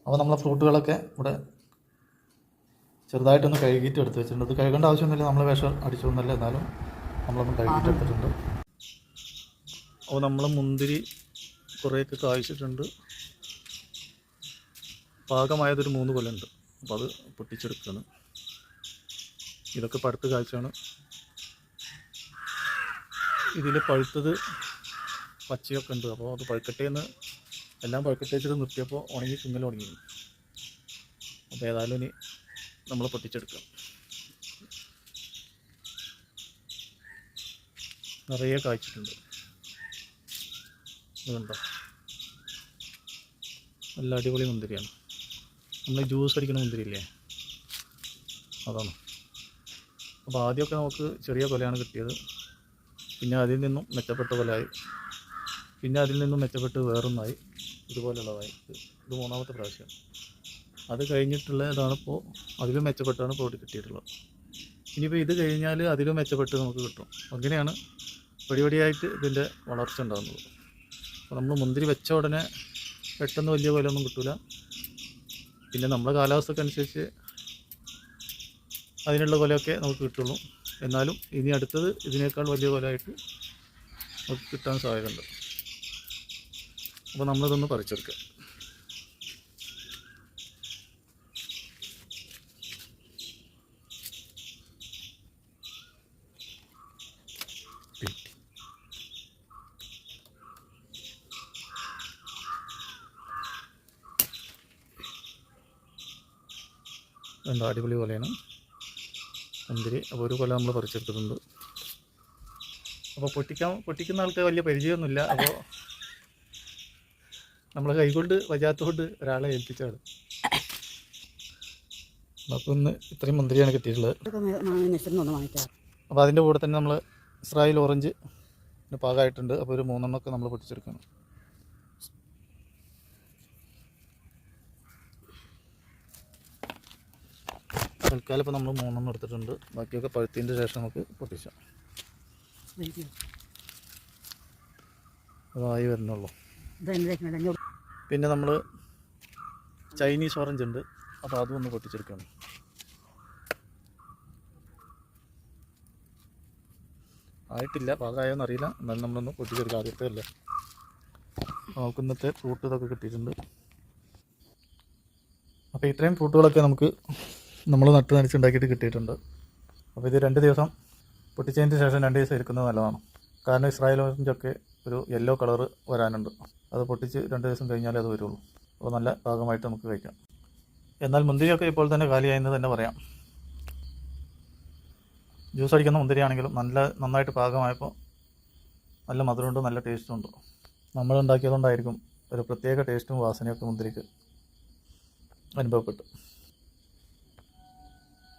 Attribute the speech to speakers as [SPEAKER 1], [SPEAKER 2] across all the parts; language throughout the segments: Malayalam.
[SPEAKER 1] അപ്പോൾ നമ്മളെ ഫ്രൂട്ടുകളൊക്കെ ഇവിടെ ചെറുതായിട്ടൊന്ന് കഴുകിയിട്ട് എടുത്ത് വെച്ചിട്ടുണ്ട്. ഇത് കഴുകേണ്ട ആവശ്യമൊന്നുമില്ല, നമ്മൾ വിഷം അടിച്ചൊന്നുമല്ല, എന്നാലും നമ്മളൊന്ന് കഴുകിയിട്ട് എടുത്തിട്ടുണ്ട്. അപ്പോൾ നമ്മൾ മുന്തിരി കുറേയൊക്കെ കായ്ച്ചിട്ടുണ്ട്. പാകമായതൊരു 3 കൊലമുണ്ട്. അപ്പോൾ അത് പൊട്ടിച്ചെടുക്കുകയാണ്. ഇതൊക്കെ പഴുത്ത് കാഴ്ചയാണ്. ഇതിൽ പഴുത്തത് പച്ചയൊക്കെ ഉണ്ട്. അപ്പോൾ അത് പഴുക്കട്ടേന്ന് എല്ലാം പഴുക്കട്ടെ വെച്ചിട്ട് നിർത്തിയപ്പോൾ ഉണങ്ങി തിന്നൽ തുടങ്ങി. അപ്പോൾ ഏതായാലും ഇനി നമ്മൾ പൊട്ടിച്ചെടുക്കാം. നിറയെ കായ്ച്ചിട്ടുണ്ട്. ഇതുണ്ടോ, നല്ല അടിപൊളി മുന്തിരിയാണ്. നമ്മൾ ജ്യൂസ് അടിക്കുന്ന മുന്തിരിയില്ലേ, അതാണ്. അപ്പോൾ ആദ്യമൊക്കെ നമുക്ക് ചെറിയ കൊലയാണ് കിട്ടിയത്. പിന്നെ അതിൽ നിന്നും മെച്ചപ്പെട്ട കൊലയായി. പിന്നെ അതിൽ നിന്നും മെച്ചപ്പെട്ട് വേറൊന്നായി, ഇതുപോലുള്ളതായി. ഇത് 3ാമത്തെ പ്രാവശ്യം. അത് കഴിഞ്ഞിട്ടുള്ള ഇതാണിപ്പോൾ അതിലും മെച്ചപ്പെട്ടാണ് ഇപ്പോൾ കിട്ടിയിട്ടുള്ളത്. ഇനിയിപ്പോൾ ഇത് കഴിഞ്ഞാൽ അതിലും മെച്ചപ്പെട്ട് നമുക്ക് കിട്ടും. അങ്ങനെയാണ് പടിപടിയായിട്ട് ഇതിൻ്റെ വളർച്ച ഉണ്ടാകുന്നത്. അപ്പോൾ നമ്മൾ മുന്തിരി വെച്ച ഉടനെ പെട്ടെന്ന് വലിയ കൊലയൊന്നും കിട്ടില്ല. പിന്നെ നമ്മുടെ കാലാവസ്ഥക്കനുസരിച്ച് അതിനുള്ള കൊലയൊക്കെ നമുക്ക് കിട്ടുള്ളൂ. എന്നാലും ഇനി അടുത്തത് ഇതിനേക്കാൾ വലിയ കൊലയായിട്ട് നമുക്ക് കിട്ടാൻ സാധ്യതയുണ്ട്. അപ്പോൾ നമ്മളിതൊന്ന് പറിച്ചെടുക്കുക. എന്താ അടിപൊളി കൊലയാണ് മുന്തിരി. അപ്പോൾ ഒരു കൊല നമ്മൾ പറിച്ചെടുത്തിട്ടുണ്ട്. അപ്പോൾ പൊട്ടിക്കുന്ന ആൾക്ക് വലിയ പരിചയമൊന്നുമില്ല. അപ്പോൾ നമ്മൾ കൈകൊണ്ട് വജാത്തോണ്ട് ഒരാളെ ഏൽപ്പിച്ചാണ്. അപ്പോൾ ഇന്ന് ഇത്രയും മുന്തിരിയാണ് കിട്ടിയിട്ടുള്ളത്. അപ്പോൾ അതിൻ്റെ കൂടെ തന്നെ നമ്മൾ ഇസ്രായേൽ ഓറഞ്ച് പാകമായിട്ടുണ്ട്. അപ്പോൾ ഒരു 3 എണ്ണമൊക്കെ നമ്മൾ പൊട്ടിച്ചെടുക്കണം. തൽക്കാലം ഇപ്പോൾ നമ്മൾ 3 എണ്ണം എടുത്തിട്ടുണ്ട്. ബാക്കിയൊക്കെ പഴുത്തതിൻ്റെ ശേഷം നമുക്ക് പൊട്ടിച്ചാം. അതായി വരുന്നുള്ളൂ. പിന്നെ നമ്മൾ ചൈനീസ് ഓറഞ്ച് ഉണ്ട്. അപ്പോൾ അതും ഒന്ന് പൊട്ടിച്ചെടുക്കണം. ആയിട്ടില്ല, പാകമായോന്ന് അറിയില്ല, എന്നാലും നമ്മളൊന്ന് പൊട്ടിച്ചെടുക്കാം. ആദ്യത്തെ അല്ലേ. നമുക്ക് ഇന്നത്തെ ഫ്രൂട്ട് ഇതൊക്കെ കിട്ടിയിട്ടുണ്ട്. അപ്പോൾ ഇത്രയും ഫ്രൂട്ടുകളൊക്കെ നമുക്ക് നമ്മൾ നട്ട് നനച്ചുണ്ടാക്കിയിട്ട് കിട്ടിയിട്ടുണ്ട്. അപ്പോൾ ഇത് 2 ദിവസം പൊട്ടിച്ചതിന് ശേഷം 2 ദിവസം ഇരിക്കുന്നത് നല്ലതാണ്. കാരണം ഇസ്രായേൽ ഓറഞ്ചൊക്കെ ഒരു യെല്ലോ കളറ് വരാനുണ്ട്. അത് പൊട്ടിച്ച് 2 ദിവസം കഴിഞ്ഞാലേ അത് വരുള്ളൂ. അപ്പോൾ നല്ല പാകമായിട്ട് നമുക്ക് കഴിക്കാം. എന്നാൽ മുന്തിരിയൊക്കെ ഇപ്പോൾ തന്നെ കാലിയായെന്ന് തന്നെ പറയാം. ജ്യൂസ് അടിക്കുന്ന മുന്തിരിയാണെങ്കിലും നന്നായിട്ട് പാകമായപ്പോൾ നല്ല മധുരമുണ്ട്, നല്ല ടേസ്റ്റുമുണ്ട്. നമ്മളുണ്ടാക്കിയതുകൊണ്ടായിരിക്കും ഒരു പ്രത്യേക ടേസ്റ്റും വാസനയൊക്കെ മുന്തിരിക്ക് അനുഭവപ്പെട്ടു.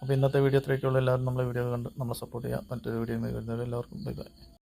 [SPEAKER 1] അപ്പോൾ ഇന്നത്തെ വീഡിയോ ഇത്രയൊക്കെയുള്ള. എല്ലാവരും നമ്മളെ വീഡിയോ കണ്ട് നമ്മളെ സപ്പോർട്ട് ചെയ്യുക. മറ്റൊരു വീഡിയോ വരുന്നവരെ എല്ലാവർക്കും ബൈ ബൈ.